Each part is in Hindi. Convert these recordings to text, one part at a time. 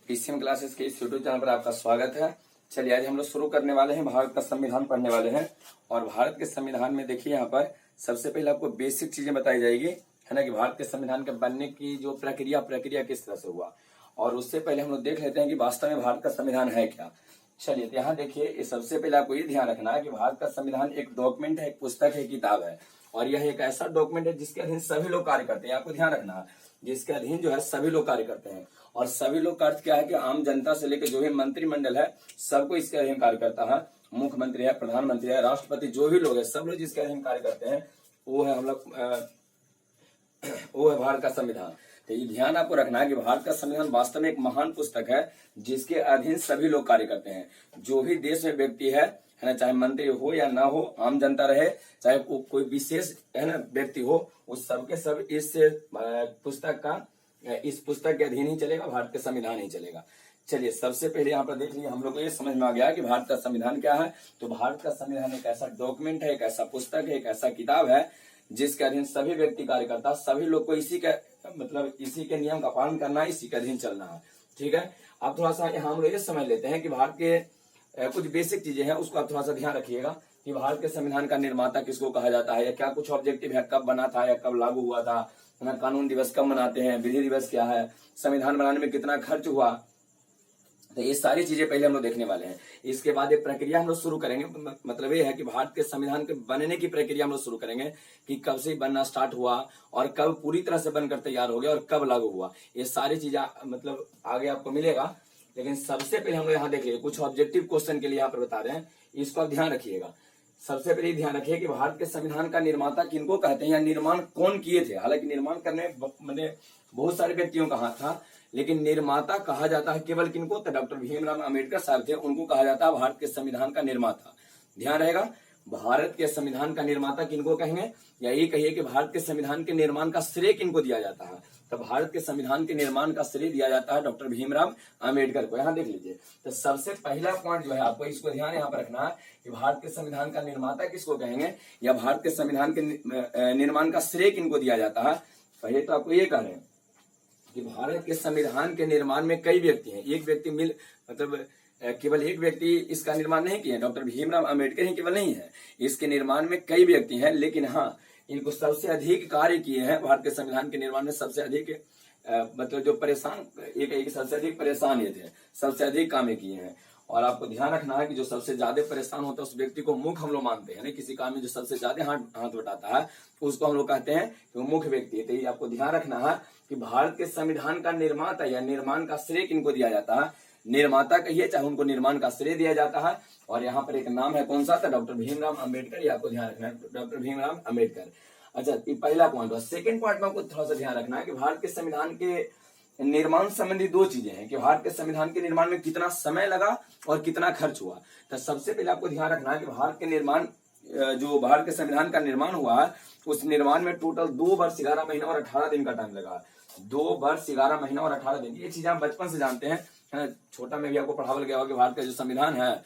पीसीएम क्लासेस के इस यूट्यूब चैनल पर आपका स्वागत है। चलिए आज हम लोग शुरू करने वाले हैं, भारत का संविधान पढ़ने वाले हैं। और भारत के संविधान में देखिए यहाँ पर सबसे पहले आपको बेसिक चीजें बताई जाएगी, है ना, कि भारत के संविधान के बनने की जो प्रक्रिया किस तरह से हुआ। और उससे पहले हम लोग देख लेते हैं कि वास्तव में भारत का संविधान है क्या। चलिए तो यहाँ देखिए, सबसे पहले आपको ये ध्यान रखना है कि भारत का संविधान एक डॉक्यूमेंट है, एक पुस्तक है, किताब है। और यह एक ऐसा डॉक्यूमेंट है जिसके अधीन सभी लोग कार्य करते हैं। आपको ध्यान रखना है, जिसके अधीन जो है सभी लोग कार्य करते हैं। और सभी लोग का अर्थ क्या है कि आम जनता से लेकर जो भी मंत्रिमंडल है सबको इसके अधीन कार्य करता है। मुख्यमंत्री है, प्रधानमंत्री है, राष्ट्रपति, जो भी लोग है सब लोग जिसके अधीन कार्य करते हैं वो है हम लोग वो है भारत का संविधान। तो ये ध्यान आपको रखना है कि भारत का संविधान वास्तव में एक महान पुस्तक है जिसके अधीन सभी लोग कार्य करते हैं। जो भी देश में व्यक्ति है ना, चाहे मंत्री हो या ना हो, आम जनता रहे, चाहे कोई विशेष है ना व्यक्ति हो, उस सबके सब इस पुस्तक के अधीन ही चलेगा, भारत के संविधान ही चलेगा। चलिए सबसे पहले यहाँ पर देख लीजिए, हम लोग को ये समझ में आ गया कि भारत का संविधान क्या है। तो भारत का संविधान एक ऐसा डॉक्यूमेंट है, एक ऐसा पुस्तक है, एक ऐसा किताब है जिसके अधीन सभी व्यक्ति कार्य करता है। सभी लोग को इसी के नियम का पालन करना है, इसी के अधीन चलना है। ठीक है, अब थोड़ा सा यहाँ हम लोग ये समझ लेते हैं कि भारत के कुछ बेसिक चीजें हैं, उसको आप थोड़ा सा ध्यान रखिएगा कि भारत के संविधान का निर्माता किसको कहा जाता है, या क्या कुछ ऑब्जेक्टिव है, कब बना था या कब लागू हुआ था, है ना, कानून दिवस कब मनाते हैं, विधि दिवस क्या है, संविधान बनाने में कितना खर्च हुआ। तो ये सारी चीजें पहले हम लोग देखने वाले हैं। इसके बाद ये प्रक्रिया हम लोग शुरू करेंगे। मतलब ये है कि भारत के संविधान के बनने की प्रक्रिया हम लोग शुरू करेंगे कि कब से बनना स्टार्ट हुआ और कब पूरी तरह से बनकर तैयार हो गया और कब लागू हुआ। ये सारी चीजें मतलब आगे आपको मिलेगा। लेकिन सबसे पहले हम लोग यहाँ देखिए, कुछ ऑब्जेक्टिव क्वेश्चन के लिए यहाँ पर बता रहे हैं, इसको आप ध्यान रखिएगा। सबसे पहले ध्यान रखिए कि भारत के संविधान का निर्माता किनको कहते हैं या निर्माण कौन किए थे। हालांकि निर्माण करने में बहुत सारे व्यक्तियों का हाथ था, लेकिन निर्माता कहा जाता है केवल किनको, तो डॉक्टर भीमराव अम्बेडकर साहब थे, उनको कहा जाता है भारत के संविधान का निर्माता। ध्यान रहेगा, भारत के संविधान का निर्माता किनको कहेंगे, या ये कहिए कि भारत के संविधान के निर्माण का श्रेय किनको दिया जाता है। तो भारत के संविधान के निर्माण का श्रेय दिया जाता है डॉक्टर भीमराव अम्बेडकर को। यहाँ देख लीजिए, तो सबसे पहला पॉइंट जो है आपको इसको ध्यान यहाँ पर रखना है कि भारत के संविधान का निर्माता किसको कहेंगे या भारत के संविधान के निर्माण का श्रेय किनको दिया जाता है। पहले तो आपको ये कह रहे हैं कि भारत के संविधान के निर्माण में कई व्यक्ति हैं। एक व्यक्ति केवल एक व्यक्ति इसका निर्माण नहीं किया, डॉक्टर भीमराव अम्बेडकर ही केवल नहीं है, इसके निर्माण में कई व्यक्ति हैं। लेकिन हाँ, इनको सबसे अधिक कार्य किए हैं भारत के संविधान के निर्माण में। सबसे अधिक जो परेशान, एक सबसे अधिक परेशान ये थे, सबसे अधिक काम किए हैं। और आपको ध्यान रखना है कि जो सबसे ज्यादा परेशान होता है उस व्यक्ति को मुख्य हम लोग मानते हैं। किसी काम में जो सबसे ज्यादा हाथ बटाता है उसको हम लोग कहते हैं कि वो मुख्य व्यक्ति है। तो ये आपको ध्यान रखना है कि भारत के संविधान का निर्माता या निर्माण का श्रेय किनको दिया जाता है। निर्माता कहिए चाहे उनको निर्माण का श्रेय दिया जाता है। और यहाँ पर एक नाम है, कौन सा था, डॉक्टर भीमराव अम्बेडकर। ये आपको ध्यान रखना है, डॉक्टर भीमराव अम्बेडकर। अच्छा, ये पहला पॉइंट हुआ। सेकंड पॉइंट में आपको थोड़ा सा ध्यान रखना है कि भारत के संविधान के निर्माण संबंधी दो चीजें हैं कि भारत के संविधान के निर्माण में कितना समय लगा और कितना खर्च हुआ। तो सबसे पहले आपको ध्यान रखना है कि भारत के संविधान का निर्माण हुआ है, उस निर्माण में टोटल 2 वर्ष 11 महीना और 18 दिन का टाइम लगा। 2 वर्ष 11 महीना और 18 दिन, ये चीज आप बचपन से जानते हैं, छोटा में भी आपको पढ़ावल गया होगा कि भारत का जो संविधान है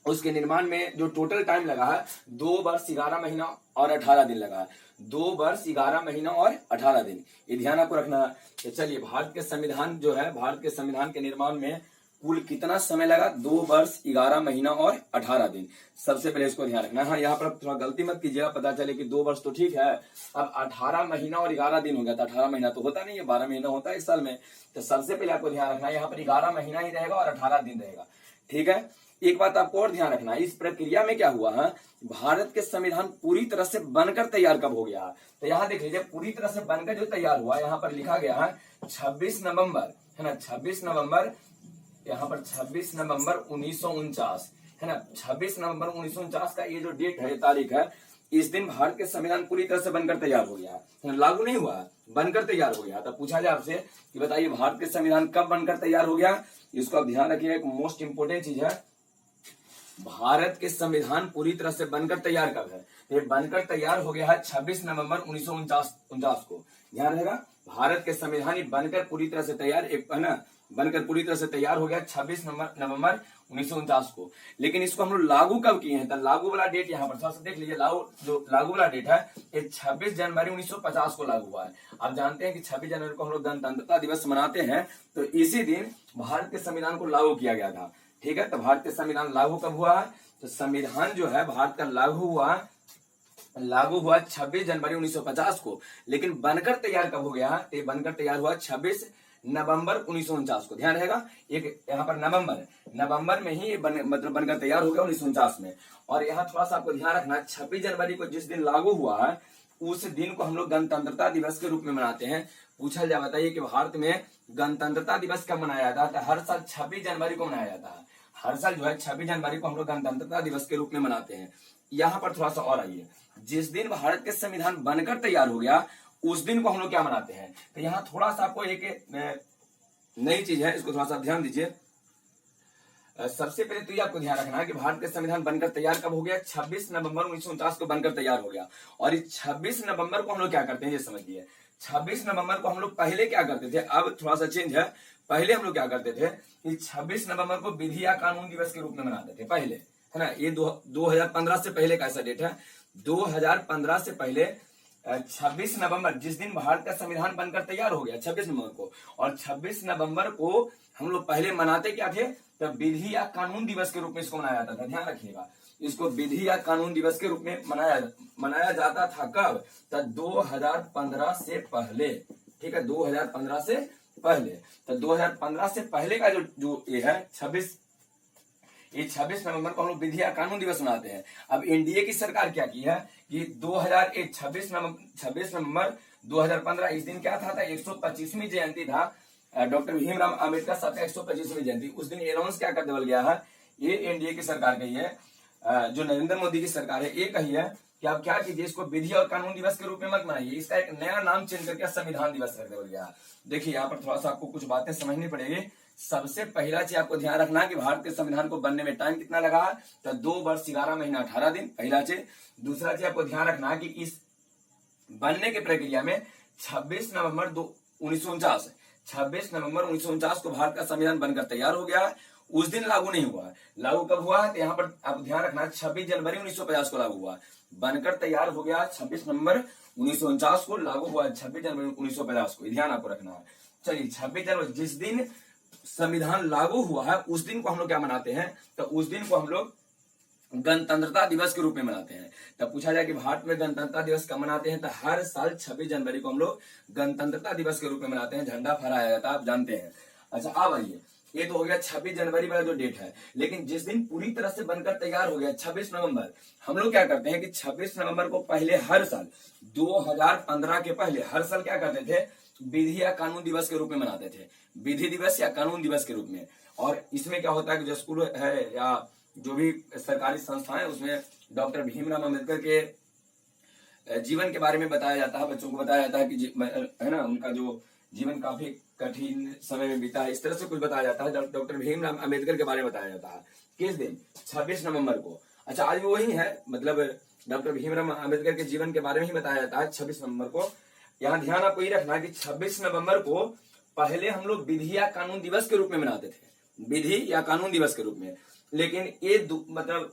उसके निर्माण में जो टोटल टाइम लगा है 2 वर्ष 11 महीना और 18 दिन लगा है। 2 वर्ष 11 महीना और 18 दिन, ये ध्यान आपको रखना है। चलिए, भारत के संविधान जो है, भारत के संविधान के निर्माण में कुल कितना समय लगा, 2 वर्ष 11 महीना और 18 दिन। सबसे पहले इसको ध्यान रखना है। हाँ, यहाँ पर थोड़ा गलती मत कीजिएगा, पता चले कि 2 वर्ष तो ठीक है, अब 18 महीना और 11 दिन हो गया। तो 18 महीना तो होता नहीं है, 12 महीना होता है एक साल में। तो सबसे पहले आपको ध्यान रखना है यहाँ पर 11 महीना ही रहेगा और 18 दिन रहेगा। ठीक है, एक बात आपको और ध्यान रखना है, इस प्रक्रिया में क्या हुआ है, भारत के संविधान पूरी तरह से बनकर तैयार कब हो गया। तो यहाँ देख लीजिए, पूरी तरह से बनकर जो तैयार हुआ, यहाँ पर लिखा गया है 26 नवंबर, है ना, 26 नवंबर, यहाँ पर 26 नवंबर 1949, है ना, 26 नवंबर 1949 का ये जो डेट है, तारीख है, इस दिन भारत के संविधान पूरी तरह से बनकर तैयार हो गया, लागू नहीं हुआ, बनकर तैयार हो गया। तब पूछा जाए आपसे कि बताइए भारत के संविधान कब बनकर तैयार हो गया। इसको आप ध्यान रखिए, एक मोस्ट इंपोर्टेंट चीज है, भारत के संविधान पूरी तरह से बनकर तैयार कब है। ये बनकर तैयार हो गया है 26 नवंबर 1949 को। ध्यान रहेगा, भारत के संविधान बनकर पूरी तरह से तैयार एक है ना बनकर पूरी तरह से तैयार हो गया 26 नवंबर 1949 को। लेकिन इसको हम लोग लागू कब किए हैं? तो लागू वाला डेट यहाँ पर थोड़ा सा देख लीजिए। जो लागू वाला डेट है ये 26 जनवरी 1950 को लागू हुआ है। आप जानते हैं कि 26 जनवरी को हम लोग गणतंत्रता दिवस मनाते हैं, तो इसी दिन भारत के संविधान को लागू किया गया था। ठीक है, तो भारतीय संविधान लागू कब हुआ है? तो संविधान जो है भारत का लागू हुआ 26 जनवरी 1950 को। लेकिन बनकर तैयार कब हो गया? ये बनकर तैयार हुआ 26 नवंबर 1949 को। ध्यान रहेगा, एक यहाँ पर नवंबर में ही मतलब बनकर तैयार हो गया 1949 में। और यहाँ थोड़ा सा आपको ध्यान रखना, 26 जनवरी को जिस दिन लागू हुआ है उस दिन को हम लोग गणतंत्रता दिवस के रूप में मनाते हैं। पूछा जाए, बताइए कि भारत में गणतंत्रता दिवस कब मनाया जाता है? तो हर साल 26 जनवरी को मनाया जाता है। हर साल जो है 26 जनवरी को हम लोग गणतंत्रता दिवस के रूप में मनाते हैं। यहाँ पर थोड़ा सा और आइए, जिस दिन भारत के संविधान बनकर तैयार हो गया उस दिन को हम लोग क्या मनाते हैं? तो यहाँ थोड़ा सा आपको एक नई चीज है, इसको थोड़ा सा ध्यान दीजिए। सबसे पहले तो ये आपको ध्यान रखना है कि भारत का संविधान बनकर तैयार कब हो गया? 26 नवंबर 1949 को बनकर तैयार हो गया। और इस 26 नवंबर को हम लोग क्या करते हैं ये समझिए। 26 नवंबर को हम लोग पहले क्या करते थे, अब थोड़ा सा चेंज है। पहले हम लोग क्या करते थे कि 26 नवंबर को विधि या कानून दिवस के रूप में मनाते थे पहले, है ना। ये 2015 से पहले का ऐसा डेट है। 2015 से पहले 26 नवंबर, जिस दिन भारत का संविधान बनकर तैयार हो गया 26 नवंबर को, और 26 नवंबर को हम लोग पहले मनाते क्या थे? तब विधि या कानून दिवस के रूप में इसको मनाया जाता था। ध्यान रखिएगा, इसको विधि या कानून दिवस के रूप में मनाया जाता था। कब? तब 2015 से पहले। ठीक है, 2015 से पहले। तो 2015 से पहले का जो ये है 26 नवंबर को हम लोग विधि या कानून दिवस मनाते हैं। अब एनडीए की सरकार क्या की है कि 26 नवंबर 2015 इस दिन क्या था? 125वीं जयंती था डॉक्टर भीमराव अम्बेडकर साहब का 125वीं जयंती। उस दिन अनाउंस क्या कर देवल गया है, ये एनडीए की सरकार कही है, जो नरेंद्र मोदी की सरकार है, ये कही है कि आप क्या कीजिए, इसको विधि और कानून दिवस के रूप में मत मनाइए, इसका एक नया नाम चेंज करके संविधान दिवस कर देवल गया। देखिए यहाँ पर थोड़ा सा आपको कुछ बातें समझनी पड़ेगी। सबसे पहला चीज आपको ध्यान रखना है कि भारत के संविधान को बनने में टाइम कितना लगा? तो 2 वर्ष 11 महीना 18 दिन, पहला चीज। दूसरा चीज आपको ध्यान रखना है कि इस बनने की प्रक्रिया में 26 नवंबर 1949 को भारत का संविधान बनकर तैयार हो गया। उस दिन लागू नहीं हुआ। लागू कब हुआ? तो यहाँ पर आप ध्यान रखना, 26 जनवरी 1950 को लागू हुआ। बनकर तैयार हो गया 26 नवंबर 1949 को, लागू हुआ 26 जनवरी 1950 को। ध्यान आपको रखना है। चलिए 26 जनवरी जिस दिन संविधान लागू हुआ है उस दिन को हम लोग क्या मनाते हैं? तो उस दिन को हम लोग गणतंत्रता दिवस के रूप में मनाते हैं। तब पूछा जाए कि भारत में गणतंत्रता दिवस कब मनाते हैं? तो हर साल 26 जनवरी को हम लोग गणतंत्रता दिवस के रूप में मनाते हैं, झंडा फहराया जाता है, आप जानते हैं। अच्छा अब आइए, ये तो हो गया 26 जनवरी वाला जो डेट है। लेकिन जिस दिन पूरी तरह से बनकर तैयार हो गया 26 नवंबर, हम लोग क्या करते हैं कि 26 नवंबर को पहले हर साल 2015 के पहले हर साल क्या करते थे? विधि या कानून दिवस के रूप में मनाते थे, विधि दिवस या कानून दिवस के रूप में। और इसमें क्या होता है कि जो स्कूल है या जो भी सरकारी संस्थाएं, उसमें डॉक्टर भीमराव अम्बेडकर के जीवन के बारे में बताया जाता है, बच्चों को बताया जाता है कि है ना, उनका जो जीवन काफी कठिन समय में बीता है, इस तरह से कुछ बताया जाता है। डॉक्टर भीमराव अम्बेडकर के बारे में बताया जाता है। किस दिन? 26 नवंबर को। अच्छा आज वही है, मतलब डॉक्टर भीमराव अम्बेडकर के जीवन के बारे में ही बताया जाता है 26 नवंबर को। यहाँ ध्यान आपको ये रखना कि 26 नवंबर को पहले हम लोग विधि या कानून दिवस के रूप में मनाते थे, विधि या कानून दिवस के रूप में। लेकिन ये मतलब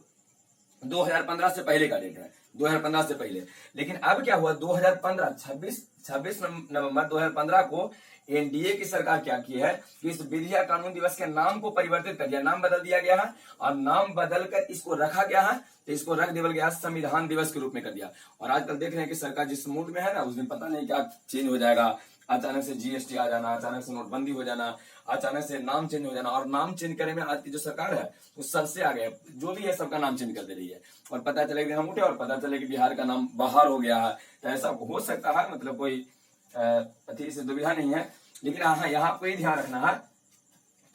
2015 से पहले का डेट है, 2015 से पहले। लेकिन अब क्या हुआ? 26 नवंबर 2015 को एनडीए की सरकार क्या की है कि इस विधि या कानून दिवस के नाम को परिवर्तित कर दिया, नाम बदल दिया गया है। और नाम बदलकर इसको रखा गया है, तो इसको रख देवल गया संविधान दिवस के रूप में कर दिया। और आजकल देख रहे हैं कि सरकार जिस मूड में है ना, उस दिन पता नहीं क्या चेंज हो जाएगा। अचानक से जीएसटी आ जाना, अचानक से नोटबंदी हो जाना, अचानक से नाम चेंज हो जाना। और नाम चेंज करने में आज की जो सरकार है वो सबसे आगे है, जो भी है सबका नाम चेंज कर दे रही है। और पता चले कि हम उठे और पता चले कि बिहार का नाम बाहर हो गया है, तो ऐसा हो सकता है, मतलब कोई अति से दुविधा नहीं है। लेकिन हाँ, यहाँ आपको ये ध्यान रखना है,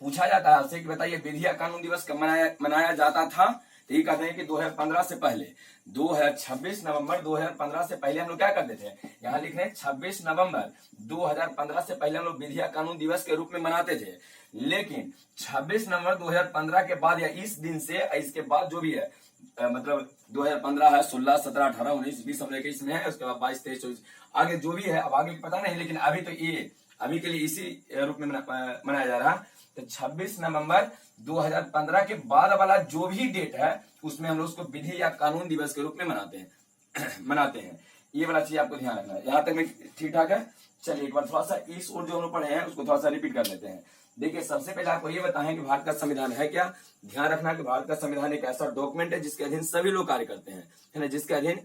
पूछा जाता है आपसे कि बताइए विधि या कानून दिवस कब मनाया जाता था? तो ये कहते हैं कि 2015 से पहले, 26 नवंबर 2015 से पहले हम लोग क्या करते थे? यहाँ लिख रहे हैं 26 नवंबर 2015 से पहले हम लोग विधि या कानून दिवस के रूप में मनाते थे। लेकिन 26 नवंबर 2015 के बाद या इस दिन से इसके बाद जो भी है, मतलब 2015 है, 16, 17, 18, 19, 20, 21 में है, उसके बाद 22, 23, 24 आगे जो भी है, अब आगे पता नहीं। लेकिन अभी तो ये अभी के लिए इसी रूप में मनाया जा रहा है। तो 26 नवंबर 2015 के बाद वाला जो भी डेट है उसमें हम लोग उसको विधि या कानून दिवस के रूप में मनाते हैं मनाते हैं। ये वाला चीज आपको ध्यान रखना है। यहाँ तक में ठीक ठाक है। चलिए एक बार थोड़ा सा इस और जो हम लोग पढ़े हैं उसको थोड़ा सा रिपीट कर लेते हैं। देखिए सबसे पहले आपको ये बताएं कि भारत का संविधान है क्या। ध्यान रखना कि भारत का संविधान एक ऐसा डॉक्यूमेंट है जिसके अधीन सभी लोग कार्य करते हैं, है ना, जिसके अधीन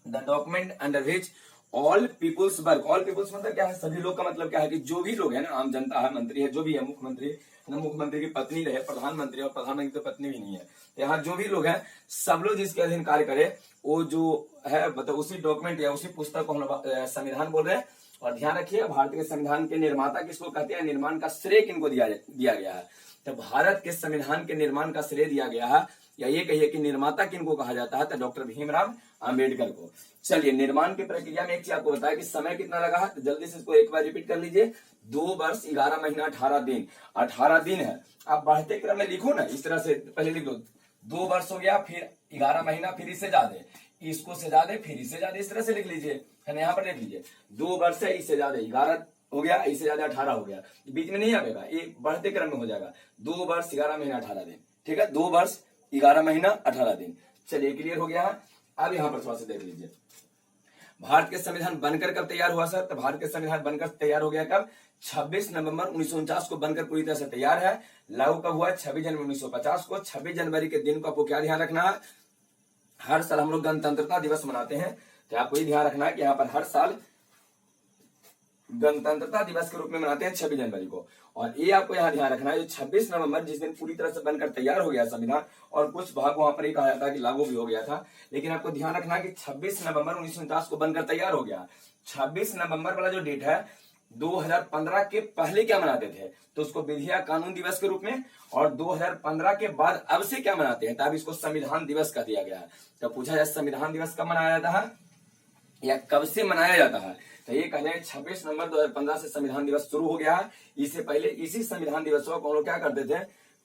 the document under which all peoples work. All peoples मतलब क्या है, सभी लोग का मतलब क्या है कि जो भी लोग है ना, आम जनता है, मंत्री है, जो भी है, मुख्यमंत्री है ना, मुख्यमंत्री की पत्नी रहे, प्रधानमंत्री, और प्रधानमंत्री की तो पत्नी भी नहीं है, यहाँ जो भी लोग हैं सब लोग जिसके अधीन कार्य करे वो जो है मतलब उसी डॉक्यूमेंट या उसी पुस्तक को हम लोग संविधान बोल रहे हैं। और ध्यान रखिए भारत के संविधान के निर्माता किसको कहते हैं, निर्माण का श्रेय किनको दिया गया है। तो भारत के संविधान के निर्माण का श्रेय दिया गया है, या ये कहिए कि निर्माता किनको कहा जाता है, तो डॉक्टर भीमराव अंबेडकर को। चलिए निर्माण की प्रक्रिया में एक चीज आपको बताया कि समय कितना लगा है, तो जल्दी से इसको एक बार रिपीट कर लीजिए। 2 वर्ष 11 महीना 18 दिन। 18 दिन है। आप बढ़ते क्रम में लिखो ना, इस तरह से पहले लिख लो। 2 वर्ष हो गया, फिर 11 महीना, फिर इससे ज्यादा, इसको से ज्यादा, फिर इससे ज्यादा, इस तरह से लिख लीजिए, है ना। यहाँ पर देख लीजिए 2 वर्ष है, इससे ज्यादा 11 हो गया, इससे ज्यादा 18 हो गया, बीच में नहीं आएगा, ये बढ़ते क्रम में हो जाएगा। 2 वर्ष 11 महीना 18 दिन, ठीक है, 2 वर्ष 11 महीना 18 दिन। चलिए क्लियर हो गया है। अब यहाँ पर थोड़ा सा देख लीजिए भारत के संविधान बनकर कब तैयार हुआ सर, तो भारत के संविधान बनकर तैयार हो गया कब, 26 नवंबर 1949 को बनकर पूरी तरह से तैयार है। लागू कब हुआ, 26 जनवरी 1950 को। 26 जनवरी के दिन को आपको क्या ध्यान रखना है, हर साल हम लोग गणतंत्रता दिवस मनाते हैं, तो आपको ये ध्यान रखना है कि यहाँ पर हर साल गणतंत्रता दिवस के रूप में मनाते हैं 26 जनवरी को। और ये आपको यहाँ ध्यान रखना है जो 26 नवंबर जिस दिन पूरी तरह से बनकर तैयार हो गया संविधान, और कुछ भाग वहां पर ये कहा जाता है कि लागू भी हो गया था, लेकिन आपको ध्यान रखना है कि 26 नवंबर 1949 को बनकर तैयार हो गया। 26 नवंबर वाला जो डेट है 2015 के पहले क्या मनाते थे, तो उसको विधि या कानून दिवस के रूप में, और 2015 के बाद अब से क्या मनाते हैं, तब इसको संविधान दिवस कह दिया गया है। तो पूछा जाए संविधान दिवस कब मनाया जाता है या कब से मनाया जाता है, तो ये कहते हैं 26 नवंबर 2015 से संविधान दिवस शुरू हो गया है। इससे पहले इसी संविधान दिवस को हम लोग क्या करते थे,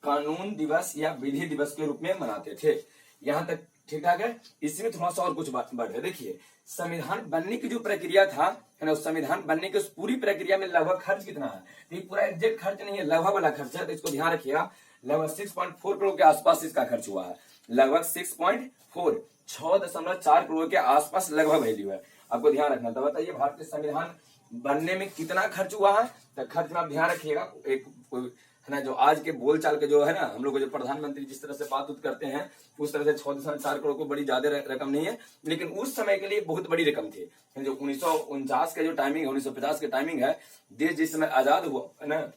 कानून दिवस या विधि दिवस के रूप में मनाते थे। यहाँ तक ठीक ठाक है। इसमें थोड़ा सा और कुछ बात है। देखिए संविधान बनने की जो प्रक्रिया था, है ना, उस संविधान बनने की उस पूरी प्रक्रिया में लगभग खर्च कितना है, ये पूरा एग्जैक्ट खर्च नहीं है, लगभग वाला खर्च है, तो इसको ध्यान रखिएगा। लगभग 6.4 करोड़ के आसपास इसका खर्च हुआ है। लगभग 6.4 करोड़ के आसपास लगभग वैल्यू है, आपको ध्यान रखना। तो बताइए भारत के संविधान बनने में कितना खर्च हुआ है, तो खर्च में आप ध्यान रखिएगा। एक है ना, जो आज के बोलचाल के जो है ना, हम लोग जो प्रधानमंत्री जिस तरह से बात करते हैं उस तरह से 6.4 करोड़ को बड़ी ज्यादा रकम नहीं है, लेकिन उस समय के लिए बहुत बड़ी रकम थी। जो 1949 का जो टाइमिंग है, 1950 के टाइमिंग है, देश जिस समय आजाद हुआ है ना,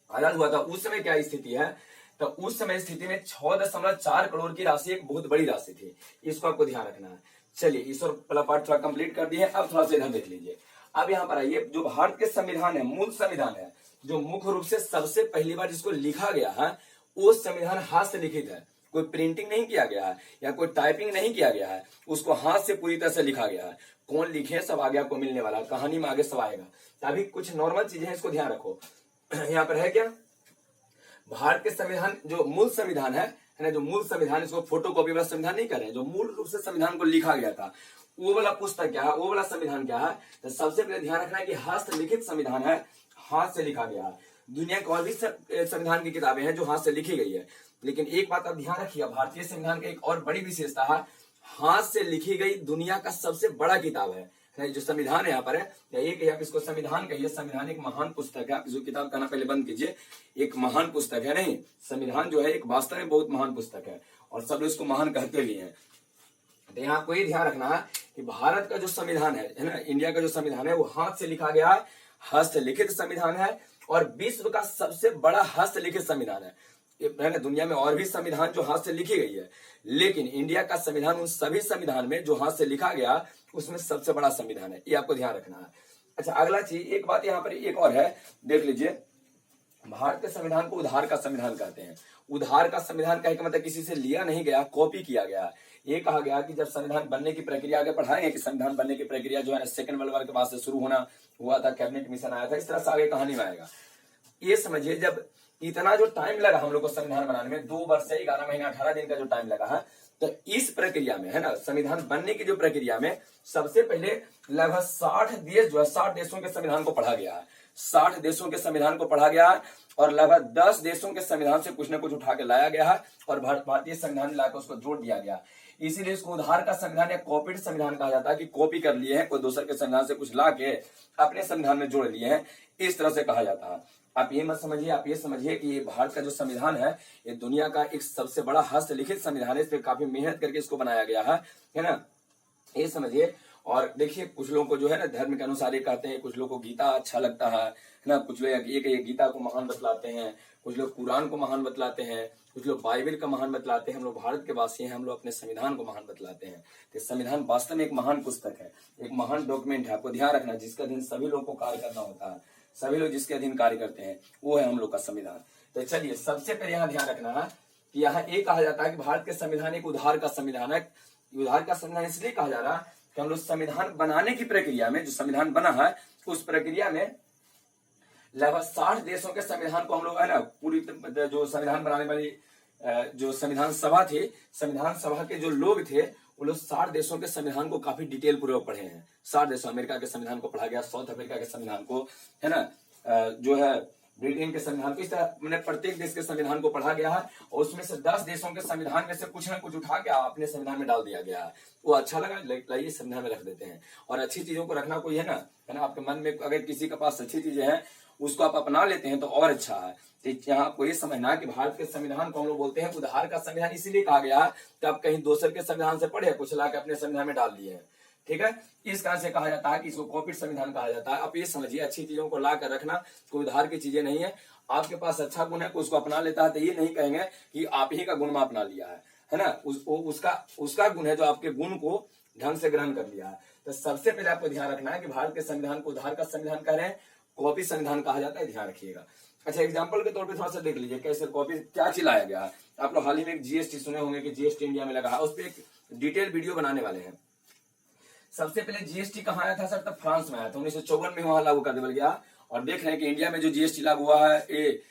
आजाद हुआ था, उस समय क्या स्थिति है, तो उस समय स्थिति में 6.4 करोड़ की राशि एक बहुत बड़ी राशि थी, इसको आपको ध्यान रखना है। चलिए इस वाला पार्ट थोड़ा कंप्लीट कर दिए। अब थोड़ा सा इधर देख लीजिए। अब यहाँ पर आइए, जो भारत के संविधान है, मूल संविधान है, जो मुख्य रूप से सबसे पहली बार जिसको लिखा गया है, वो संविधान हाथ से लिखित है, कोई प्रिंटिंग नहीं किया गया है या कोई टाइपिंग नहीं किया गया है, उसको हाथ से पूरी तरह से लिखा गया है। कौन लिखे सब आगे आपको मिलने वाला, कहानी में आगे सब आएगा। अभी कुछ नॉर्मल चीजें हैं, इसको ध्यान रखो। यहाँ पर है क्या, भारत के संविधान जो मूल संविधान है ना, जो मूल संविधान, इसको फोटो कॉपी वाला संविधान नहीं कर रहे हैं, जो मूल रूप से संविधान को लिखा गया था, वो वाला पुस्तक क्या है, वो वाला संविधान क्या है, तो सबसे पहले ध्यान रखना है कि हस्तलिखित संविधान है, हाथ से लिखा गया है। दुनिया की और भी संविधान की किताबें हैं जो हाथ से लिखी गई है, लेकिन एक बात आप ध्यान रखिएगा, भारतीय संविधान की एक और बड़ी विशेषता है, हाथ से लिखी गई दुनिया का सबसे बड़ा किताब है जो संविधान यहाँ पर है, एक आप इसको संविधान कहिए। संविधान एक महान पुस्तक है, इसको किताब कहना पहले बंद कीजिए, एक महान पुस्तक है। नहीं, संविधान जो है एक वास्तव में बहुत महान पुस्तक है, और सब लोग इसको महान कहते भी हैं। तो यहाँ आपको ये ध्यान रखना है कि भारत का जो संविधान है ना, इंडिया का जो संविधान है, वो हाथ से लिखा गया है, हस्तलिखित संविधान है, और विश्व का सबसे बड़ा हस्तलिखित संविधान है ना। दुनिया में और भी संविधान जो हाथ से लिखी गई है, लेकिन इंडिया का संविधान उन सभी संविधान में जो हाथ से लिखा गया उसमें सबसे बड़ा संविधान है, ये आपको ध्यान रखना है। अच्छा अगला चीज, एक बात यहाँ पर एक और है, देख लीजिए। भारत के संविधान को उधार का संविधान कहते हैं। उधार का संविधान कहने का मतलब किसी से लिया नहीं गया, कॉपी किया गया। ये कहा गया कि जब संविधान बनने की प्रक्रिया, आगे पढ़ाएंगे कि संविधान बनने की प्रक्रिया जो है सेकंड वर्ल्ड वॉर के बाद से शुरू होना हुआ था, कैबिनेट मिशन आया था, इस तरह से आगे कहानी में आएगा। ये समझिए जब इतना जो टाइम लगा हम लोग को संविधान बनाने में, 2 वर्ष से 11 महीना 18 दिन का जो टाइम लगा है, तो इस प्रक्रिया में है ना, संविधान बनने की जो प्रक्रिया में सबसे पहले लगभग 60 देश जो है, 60 देशों के संविधान को पढ़ा गया है। 60 देशों के संविधान को पढ़ा गया है और लगभग 10 देशों के संविधान से कुछ न कुछ उठा के लाया गया है और भारतीय संविधान में लाकर उसको जोड़ दिया गया। इसीलिए इसको उधार का संविधान या कॉपीड संविधान कहा जाता है कि कॉपी कर लिए हैं, कोई दूसरे के संविधान से कुछ ला के अपने संविधान में जोड़ लिए हैं, इस तरह से कहा जाता है। आप ये मत समझिए, आप ये समझिए कि ये भारत का जो संविधान है ये दुनिया का एक सबसे बड़ा हस्तलिखित संविधान है। इस पर काफी मेहनत करके इसको बनाया गया है ना, ये समझिए। और देखिए कुछ लोगों को जो है ना धर्म के अनुसार ये कहते हैं, कुछ लोगों को गीता अच्छा लगता है ना, कुछ लोग ये गीता को महान बतलाते हैं, कुछ लोग कुरान को महान बतलाते हैं, कुछ लोग बाइबल का महान बतलाते हैं। हम लोग भारत के वासी हैं, हम लोग अपने संविधान को महान बतलाते हैं। तो संविधान वास्तव में एक महान पुस्तक है, एक महान डॉक्यूमेंट है। आपको ध्यान रखना, जिसके अधीन सभी लोगों को कार्य करना होता है, सभी लोग जिसके अधीन कार्य करते हैं वो है हम लोग का संविधान। तो चलिए सबसे पहले यहाँ ध्यान रखना है कि यहाँ ये कहा जाता है कि भारत के संविधान एक उधार का संविधान है। उधार का संविधान इसलिए कहा जा रहा है कि हम लोग संविधान बनाने की प्रक्रिया में, जो संविधान बना है उस प्रक्रिया में लगभग 60 देशों के संविधान को हम लोग है ना, पूरी जो संविधान बनाने वाली जो संविधान सभा थी, संविधान सभा के जो लोग थे वो लोग 60 देशों के संविधान को काफी डिटेल पूर्वक पढ़े हैं। 60 देशों, अमेरिका के संविधान को पढ़ा गया, साउथ अफ्रीका के संविधान को, है ना, जो है ब्रिटेन के संविधान को, इस तरह मैंने प्रत्येक देश के संविधान को पढ़ा गया है और उसमें से 10 देशों के संविधान में से कुछ ना कुछ उठा के अपने संविधान में डाल दिया गया है। वो अच्छा लगा, लाइए संविधान में रख देते हैं। और अच्छी चीजों को रखना कोई है ना, आपके मन में अगर किसी के पास अच्छी चीजें हैं उसको आप अपना लेते हैं तो और अच्छा है। तो यहाँ आपको ये समझना कि भारत के संविधान को हम लोग बोलते हैं उधार का संविधान, इसीलिए कहा गया है कि आप कहीं दूसरे के संविधान से पढ़े, कुछ ला के अपने संविधान में डाल दिए हैं, ठीक है। इस कारण से कहा जाता है कि इसको कॉपीड संविधान कहा जाता है। आप ये समझिए, अच्छी चीजों को ला कर रखना, कोई उधार की चीजें नहीं है। आपके पास अच्छा गुण है, कोई उसको अपना लेता है तो ये नहीं कहेंगे कि आप ही का गुण में अपना लिया है ना, उसका गुण है जो आपके गुण को ढंग से ग्रहण कर लिया है। तो सबसे पहले आपको ध्यान रखना है कि भारत के संविधान को उधार का संविधान कह रहे हैं, कॉपी संविधान कहा जाता है, ध्यान रखिएगा। अच्छा, एग्जांपल के तौर पे थोड़ा सा देख लीजिए कैसे कॉपी क्या चिल्लाया गया है। आप लोग हाल ही में एक जीएसटी सुने होंगे कि जीएसटी इंडिया में लगा है, उस पर एक डिटेल वीडियो बनाने वाले हैं। सबसे पहले जीएसटी कहाँ आया था सर? तब फ्रांस में आया था, 1954 में वहां लागू कर दिया गया। और देख रहे हैं कि इंडिया में जो जीएसटी लागू हुआ है ये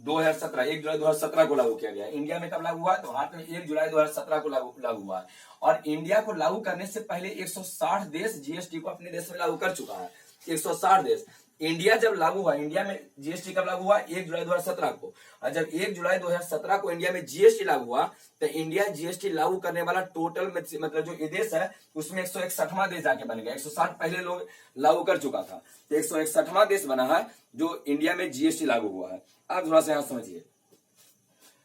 2017 1 जुलाई 2017 को लागू किया गया। इंडिया में कब लागू हुआ? तो भारत में 1 जुलाई 2017 को लागू हुआ है। और इंडिया को लागू करने से पहले 160 देश जीएसटी को अपने देश में लागू कर चुका है, 160 देश। इंडिया जब लागू हुआ, इंडिया में जीएसटी कब लागू हुआ? 1 जुलाई 2017 को। और जब 1 जुलाई 2017 को इंडिया में जीएसटी लागू हुआ तो इंडिया जीएसटी लागू करने वाला टोटल मतलब जो देश है उसमें 161वां देश जाके बन गया। 160 पहले लोग लागू कर चुका था, तो 161वां देश बना है जो इंडिया में जीएसटी लागू हुआ है। आप थोड़ा सा यहाँ समझिए,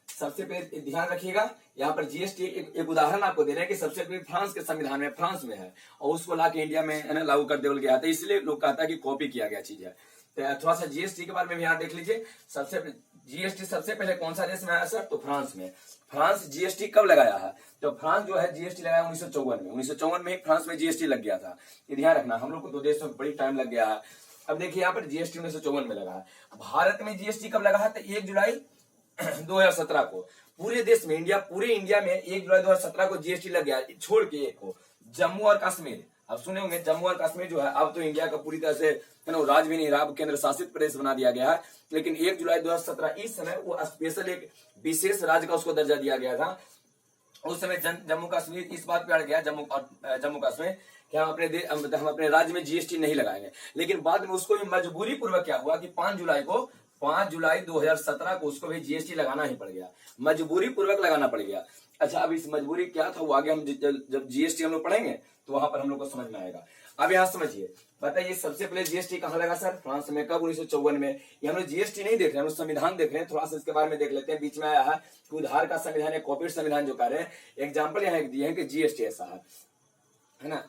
सबसे पहले ध्यान रखिएगा, यहाँ पर जीएसटी एक उदाहरण आपको दे रहे हैं कि सबसे पहले फ्रांस के संविधान में, फ्रांस में है और उसको लाके इंडिया में लागू कर दिया गया था, इसलिए लोग कहता है कि कॉपी किया गया चीज है। तो थोड़ा सा जीएसटी के बारे में भी यहाँ देख लीजिए। जीएसटी सबसे पहले कौन सा देश में आया सर? तो फ्रांस में। फ्रांस जीएसटी कब लगाया है? तो फ्रांस जो है जीएसटी लगाया 1954 में। 1954 में फ्रांस में जीएसटी लग गया था। ये ध्यान रखना, हम लोग को 2 देशों में बड़ी टाइम लग गया है। अब देखिए यहाँ पर जीएसटी 1954 में लगा है। भारत में जीएसटी कब लगा है? तो 1 जुलाई 2017 को। पूरे देश में, पूरे इंडिया में 1 जुलाई 2017 को जीएसटी लग गया, छोड़ के एक को जम्मू और कश्मीर। अब सुने होंगे जम्मू और कश्मीर जो है अब तो इंडिया का पूरी तरह से राज्य भी नहीं रहा, केंद्र शासित प्रदेश बना दिया गया है। लेकिन 1 जुलाई 2017 इस समय वो स्पेशल एक विशेष राज्य का उसको दर्जा दिया गया था। उस समय जम्मू कश्मीर इस बात पे अड़ गया, जम्मू कश्मीर कि हम अपने राज्य में जीएसटी नहीं लगाएंगे। लेकिन बाद में उसको भी मजबूरी पूर्वक क्या हुआ कि 5 जुलाई 2017 को उसको भी जीएसटी लगाना ही पड़ गया, मजबूरी पूर्वक लगाना पड़ गया। अच्छा, अब इस मजबूरी क्या था वो आगे हम जब जीएसटी हम लोग पढ़ेंगे तो वहां पर हम लोग को समझ में आएगा। अब यहाँ समझिए, बताइए सबसे पहले जीएसटी कहाँ लगा सर? फ्रांस में। कब? 1954 में। ये हम लोग जीएसटी नहीं देख रहे हैं, हम लोग संविधान देख रहे हैं। थोड़ा सा इसके बारे में देख लेते हैं। बीच में आया है उधार का संविधान या कॉपीड संविधान जो कह रहे हैं। एग्जाम्पल यहाँ दिए हैं कि जीएसटी ऐसा है ना।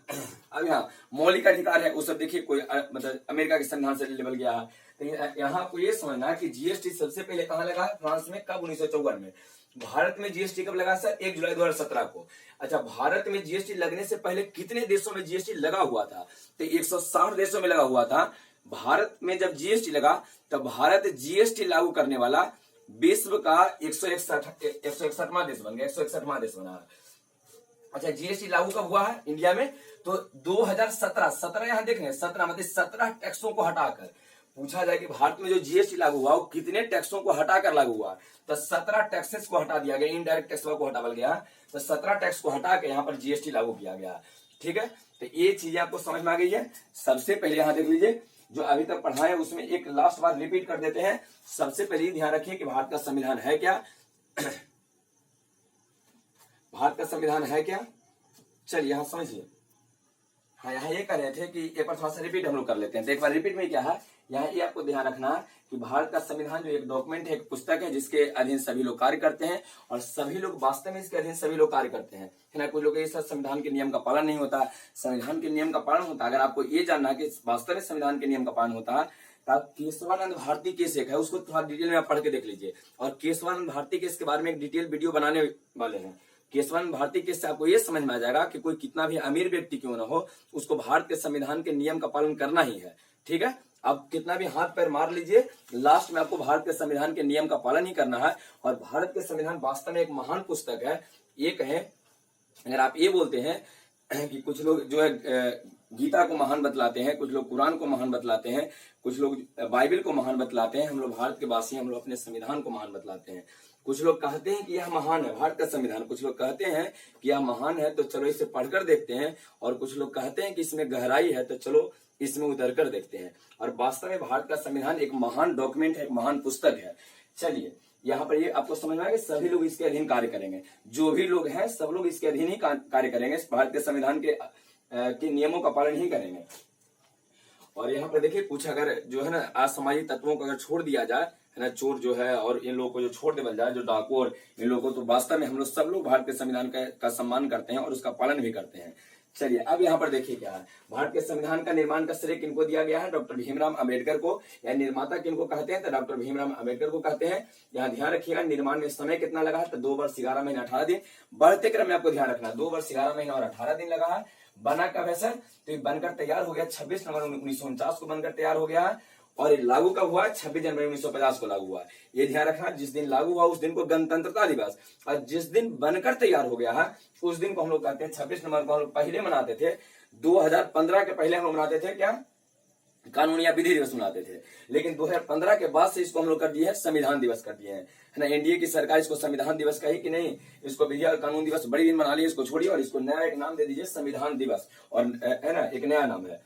अब यहाँ मौलिक अधिकार है, वो सब देखिए कोई मतलब अमेरिका के संविधान से लेवल गया है। तो यहाँ आपको ये समझना है कि जीएसटी सबसे पहले कहाँ लगा है? फ्रांस में। कब? 1954 में। भारत में जीएसटी कब लगा सर? 1 जुलाई 2017 को। अच्छा, भारत में जीएसटी लगने से पहले कितने देशों में जीएसटी लगा हुआ था? तो 160 देशों में लगा हुआ था। भारत में जब जीएसटी लगा तब भारत जीएसटी लागू करने वाला विश्व का 161वां देश बन गया, 161वां देश बना। अच्छा, जीएसटी लागू कब हुआ है इंडिया में? तो 2017 यहाँ देख रहे हैं, 17 मतलब 17 टैक्सों को हटाकर। पूछा जाए कि भारत में जो जीएसटी लागू हुआ वो कितने टैक्सों को हटाकर लागू हुआ? तो 17 टैक्सेस को हटा दिया गया, इनडायरेक्ट टैक्स को हटा गया। तो 17 टैक्स को हटा के यहाँ पर जीएसटी लागू किया गया। ठीक है, तो ये चीजें आपको समझ में आ गई है। सबसे पहले यहाँ देख लीजिए जो अभी तक पढ़ा है उसमें एक लास्ट बार रिपीट कर देते हैं। सबसे पहले ध्यान रखिए कि भारत का संविधान है क्या। भारत का संविधान है क्या, चलिए यहां समझिए। हाँ, यहाँ ये कह रहे थे कि एक बार थोड़ा सा रिपीट हम लोग कर लेते हैं। तो एक बार रिपीट में क्या है, यहाँ ये आपको ध्यान रखना है कि भारत का संविधान जो एक डॉक्यूमेंट है, एक पुस्तक है, जिसके अधीन सभी लोग कार्य करते हैं और सभी लोग वास्तव में इसके अधीन सभी लोग कार्य करते हैं, है ना। कुछ लोग इस संविधान के नियम का पालन नहीं होता, संविधान के नियम का पालन होता है। अगर आपको ये जानना है कि वास्तव में संविधान के नियम का पालन होता है, तो केशवानंद भारती केस एक है, उसको थोड़ा डिटेल में आप पढ़ के देख लीजिए। और केशवानंद भारती केस के बारे में एक डिटेल वीडियो बनाने वाले हैं। केशवानंद भारती केस से आपको ये समझ में आ जाएगा कि कोई कितना भी अमीर व्यक्ति क्यों ना हो, उसको भारत के संविधान के नियम का पालन करना ही है, ठीक है। अब कितना भी हाथ पैर मार लीजिए, लास्ट में आपको भारत के संविधान के नियम का पालन ही करना है। और भारत के संविधान वास्तव में एक महान पुस्तक है। ये कहें, अगर आप ये बोलते हैं कि कुछ लोग जो है गीता को महान बतलाते हैं, कुछ लोग कुरान को महान बतलाते हैं, कुछ लोग बाइबल को महान बतलाते हैं, हम लोग भारत के वासी, हम लोग अपने संविधान को महान बतलाते हैं। कुछ लोग कहते हैं कि यह महान है भारत का संविधान, कुछ लोग कहते हैं कि यह महान है तो चलो इसे पढ़कर देखते हैं, और कुछ लोग कहते हैं कि इसमें गहराई है तो चलो इसमें उतर कर देखते हैं। और वास्तव में भारत का संविधान एक महान डॉक्यूमेंट है, एक महान पुस्तक है। चलिए यहाँ पर ये आपको समझ में आएगा, सभी लोग इसके अधीन कार्य करेंगे, जो भी लोग हैं सब लोग इसके अधीन ही कार्य करेंगे, भारत के संविधान के नियमों का पालन ही करेंगे। और यहाँ पर देखिए, कुछ अगर जो है ना असामाजिक तत्वों को अगर छोड़ दिया जाए, है ना, चोर जो है और इन लोगों को जो छोड़ देवल जाए, जो डाकू और इन लोगों को, तो वास्तव में हम लोग सब लोग भारत के संविधान का सम्मान करते हैं और उसका पालन भी करते हैं। चलिए अब यहाँ पर देखिए क्या है, भारत के संविधान का निर्माण का श्रेय किनको दिया गया है, डॉक्टर भीमराव अंबेडकर को। या निर्माता किनको कहते हैं, तो डॉक्टर भीमराव अंबेडकर को कहते हैं। यहाँ ध्यान रखिएगा, निर्माण में समय कितना लगा है, तो 2 वर्ष 11 महीने 18 दिन। बढ़ते क्रम में आपको ध्यान रखना, 2 वर्ष 11 महीने और 18 दिन लगा है। बना कब है सर, तो बनकर तैयार हो गया 26 नवंबर 1949 को बनकर तैयार हो गया है। और ये लागू कब हुआ, 26 जनवरी 1950 को लागू हुआ। ये ध्यान रखना, जिस दिन लागू हुआ उस दिन को गणतंत्रता दिवस, और जिस दिन बनकर तैयार हो गया है उस दिन को हम लोग कहते हैं 26 नवंबर को हम लोग पहले मनाते थे। 2015 के पहले हम लोग मनाते थे क्या, कानून या विधि दिवस मनाते थे। लेकिन 2015 के बाद से इसको हम लोग कर दिए है संविधान दिवस कर दिए हैं, है ना। एनडीए की सरकार इसको संविधान दिवस कही कि नहीं, इसको विधि और कानून दिवस बड़ी दिन मना लिए, इसको छोड़िए और इसको नया एक नाम दे दीजिए संविधान दिवस, और है ना एक नया नाम है।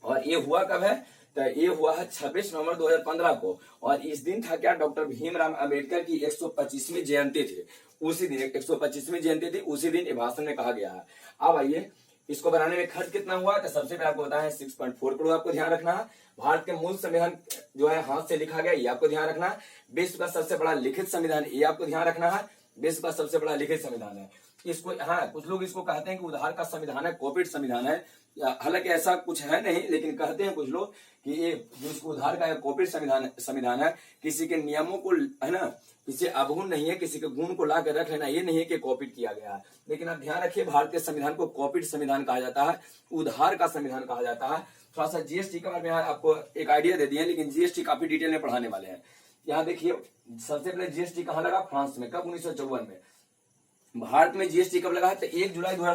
और ये हुआ कब है, तो ये हुआ है 26 नवंबर 2015 को। और इस दिन था क्या, डॉक्टर भीमराव अंबेडकर की 125वीं जयंती थी। उसी दिन 125वीं जयंती थी, उसी दिन ये भाषण में कहा गया है। अब आइए, इसको बनाने में खर्च कितना हुआ, तो सबसे पहले आपको बताया 6.4 करोड़ आपको ध्यान रखना है। भारत के मूल संविधान जो है हाथ से लिखा गया, ये आपको ध्यान रखना है। विश्व का सबसे बड़ा लिखित संविधान, ये आपको ध्यान रखना है, विश्व का सबसे बड़ा लिखित संविधान है। इसको, हाँ कुछ लोग इसको कहते हैं कि उधार का संविधान है, कॉपीड संविधान है। हालांकि ऐसा कुछ है नहीं, लेकिन कहते हैं कुछ लोग कि ये जिसको उधार का कॉपीड संविधान है, किसी के नियमों को, है ना, किसी अवगुण नहीं है, किसी के गुण को ला कर रख लेना, ये नहीं है कि कॉपीड किया गया है। लेकिन आप ध्यान रखिए, भारत के संविधान को कॉपीड संविधान कहा जाता है, उधार का संविधान कहा जाता है। थोड़ा सा जीएसटी के बारे में आपको एक आइडिया दे दिया, लेकिन जीएसटी काफी डिटेल में पढ़ाने वाले हैं। यहाँ देखिए, सबसे पहले जीएसटी कहाँ लगा, फ्रांस में, कब, 1954 में। भारत में जीएसटी कब लगा है, तो 1 जुलाई 2000